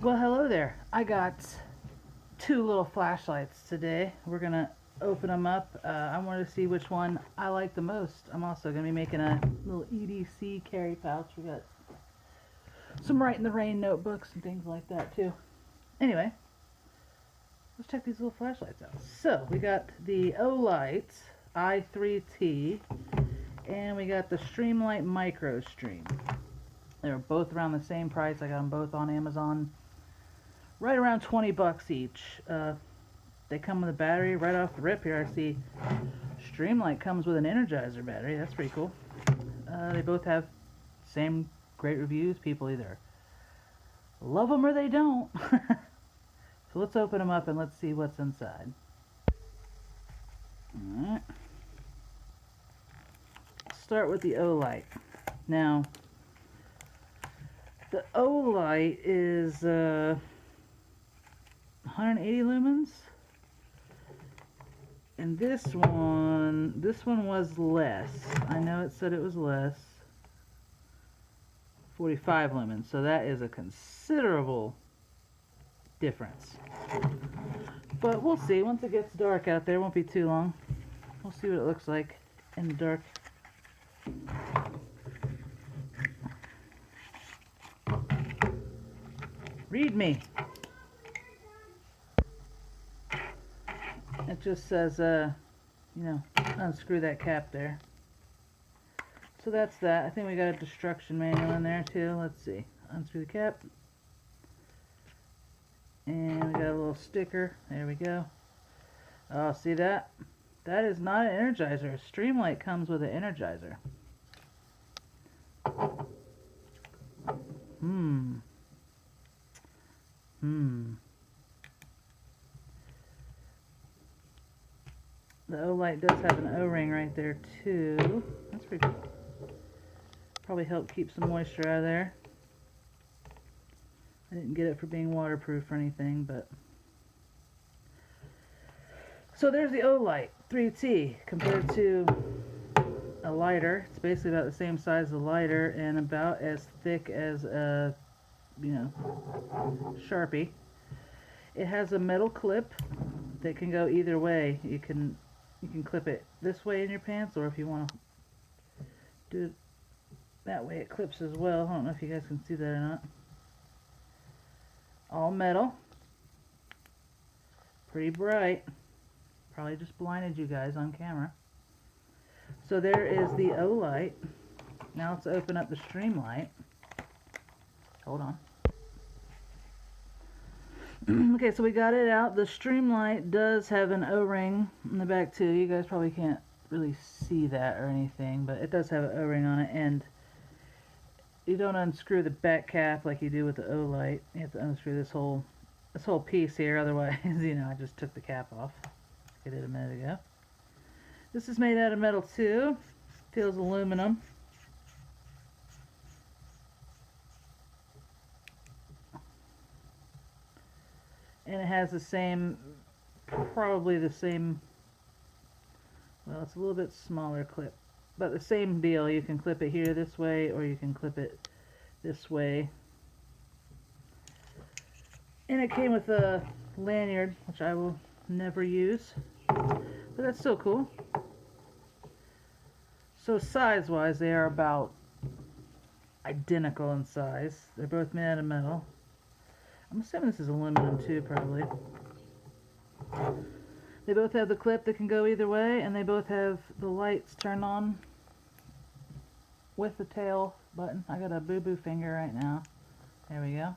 Well, hello there. I got two little flashlights today. We're gonna open them up. I wanted to see which one I like the most. I'm also gonna be making a little EDC carry pouch. We got some Write in the Rain notebooks and things like that too. Anyway, let's check these little flashlights out. So we got the Olight I3t and we got the Streamlight microstream. They're both around the same price. I got them both on Amazon. Right around 20 bucks each. They come with a battery right off the rip here. I see Streamlight comes with an Energizer battery. That's pretty cool. They both have same great reviews. People either love them or they don't. So let's open them up and let's see what's inside. Alright. Start with the Olight. Now, the Olight is 180 lumens, and this one was less. I know it said it was less, 45 lumens, so that is a considerable difference. But we'll see. Once it gets dark out there, it won't be too long. We'll see what it looks like in the dark. Read me. It just says, unscrew that cap there. So that's that. I think we got a destruction manual in there too. Let's see. Unscrew the cap. And we got a little sticker. There we go. Oh, see that? That is not an Energizer. Streamlight comes with an Energizer. The Olight does have an O-ring right there too. That's pretty cool. Probably help keep some moisture out of there. I didn't get it for being waterproof or anything, but... So there's the Olight I3t compared to a lighter. It's basically about the same size as a lighter and about as thick as a, Sharpie. It has a metal clip that can go either way. You can clip it this way in your pants, or if you want to do it that way, it clips as well. I don't know if you guys can see that or not. All metal. Pretty bright. Probably just blinded you guys on camera. So there is the Olight. Now let's open up the Streamlight. Hold on. Okay, so we got it out. The Streamlight does have an O-ring in the back too. You guys probably can't really see that or anything, but it does have an O-ring on it, and you don't unscrew the back cap like you do with the Olight. You have to unscrew this whole piece here, otherwise, I just took the cap off. I did a minute ago. This is made out of metal too. Feels aluminum. And it has the same, probably the same, well, it's a little bit smaller clip, but the same deal. You can clip it here this way, or you can clip it this way. And it came with a lanyard, which I will never use, but that's still cool. So size-wise, they are about identical in size. They're both made out of metal. I'm assuming this is aluminum too, probably. They both have the clip that can go either way, and they both have the lights turned on with the tail button. I got a boo-boo finger right now. There we go.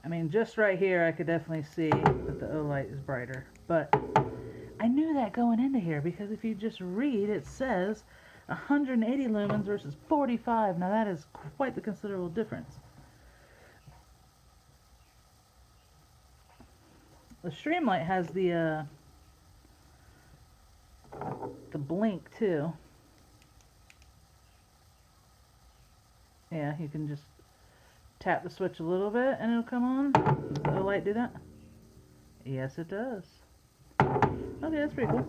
I mean, just right here, I could definitely see that the Olight is brighter. But I knew that going into here, because if you just read, it says 180 lumens versus 45. Now that is quite the considerable difference. The Streamlight has the blink too. Yeah, you can just tap the switch a little bit and it'll come on. Does the Olight do that? Yes, it does. Okay, that's pretty cool.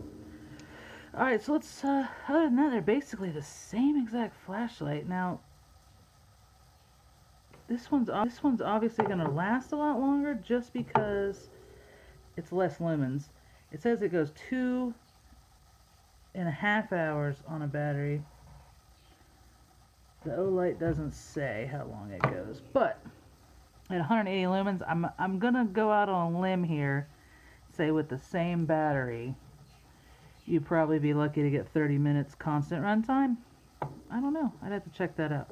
Alright, so let's, other than that, they're basically the same exact flashlight. Now, This one's obviously going to last a lot longer just because it's less lumens. It says it goes 2.5 hours on a battery. The Olight doesn't say how long it goes, but at 180 lumens, I'm gonna go out on a limb here, say with the same battery, you'd probably be lucky to get 30 minutes constant runtime. I don't know. I'd have to check that out.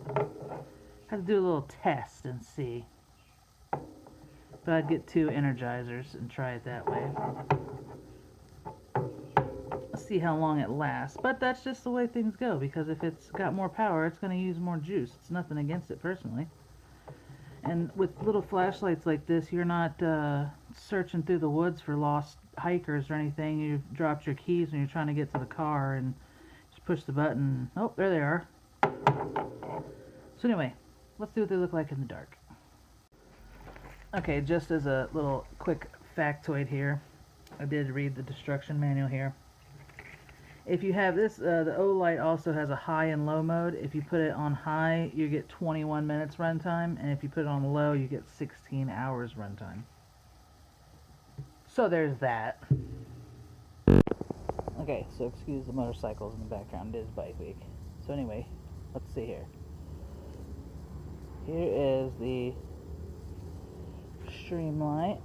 Have to do a little test and see. But I'd get 2 energizers and try it that way. Let's see how long it lasts. But that's just the way things go, because if it's got more power, it's going to use more juice. It's nothing against it personally. And with little flashlights like this, you're not searching through the woods for lost hikers or anything. You've dropped your keys and you're trying to get to the car and just push the button. Oh, there they are. So anyway, let's see what they look like in the dark. Okay, just as a little quick factoid here, I did read the destruction manual here. If you have this, the Olight also has a high and low mode. If you put it on high, you get 21 minutes runtime, and if you put it on low, you get 16 hours runtime. So there's that. Okay, so excuse the motorcycles in the background. It is bike week. So anyway, let's see here. Here is the Streamlight.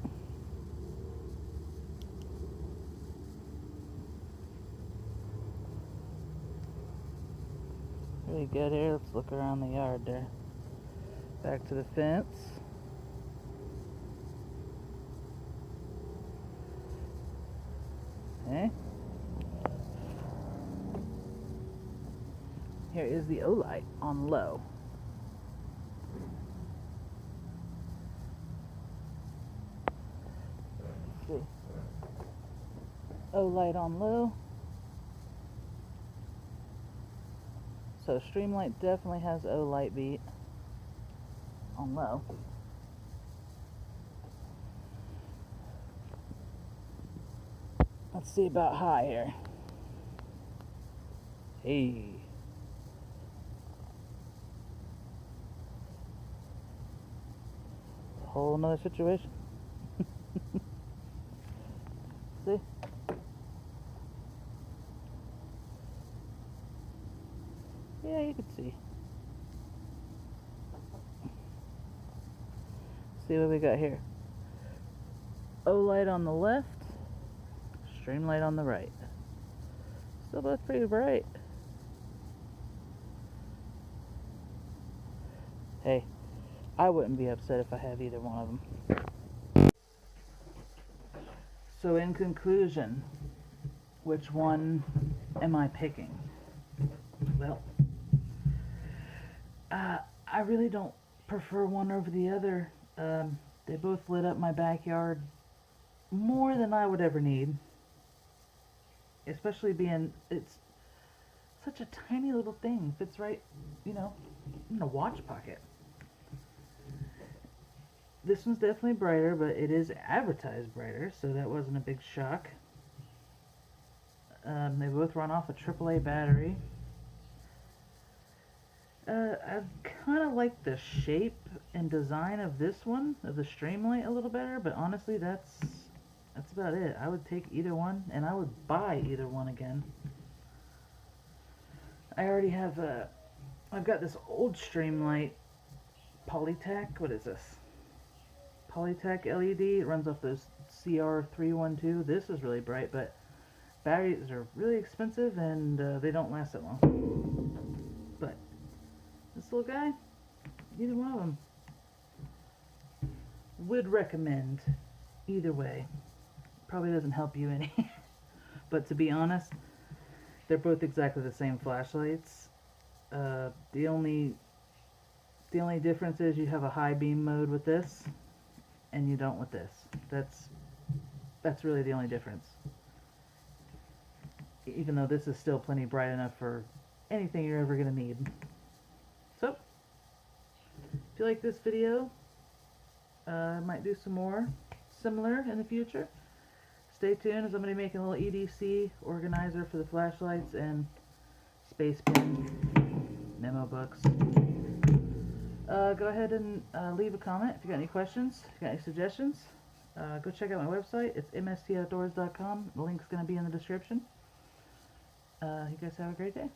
Really good here. Let's look around the yard there. Back to the fence. Okay. Here is the Olight on low. Let's see. Olight on low. So Streamlight definitely has Olight beat on low. Let's see about high here. Hey. Whole nother situation. See? Yeah, you can see. See what we got here. Olight on the left, Streamlight on the right. Still both pretty bright. Hey, I wouldn't be upset if I have either one of them. So in conclusion, which one am I picking? Well, I really don't prefer one over the other. They both lit up my backyard more than I would ever need. Especially being, it's such a tiny little thing. Fits right, you know, in a watch pocket. This one's definitely brighter, but it is advertised brighter, so that wasn't a big shock. They both run off a AAA battery. I kind of like the shape and design of this one, of the Streamlight, a little better, but honestly, that's about it. I would take either one, and I would buy either one again. I already have I've got this old Streamlight Polytech. What is this? Polytech LED. It runs off those CR312. This is really bright, but batteries are really expensive, and they don't last that long. But this little guy, either one of them, would recommend either way. Probably doesn't help you any, but to be honest, they're both exactly the same flashlights. The only difference is you have a high beam mode with this, and you don't with this. That's really the only difference. Even though this is still plenty bright enough for anything you're ever gonna need. So, if you like this video, I might do some more similar in the future. Stay tuned, as I'm going to be making a little EDC organizer for the flashlights and space bin, memo books. Go ahead and leave a comment if you got any questions, if you got any suggestions. Go check out my website. It's mstoutdoors.com. The link's going to be in the description. You guys have a great day.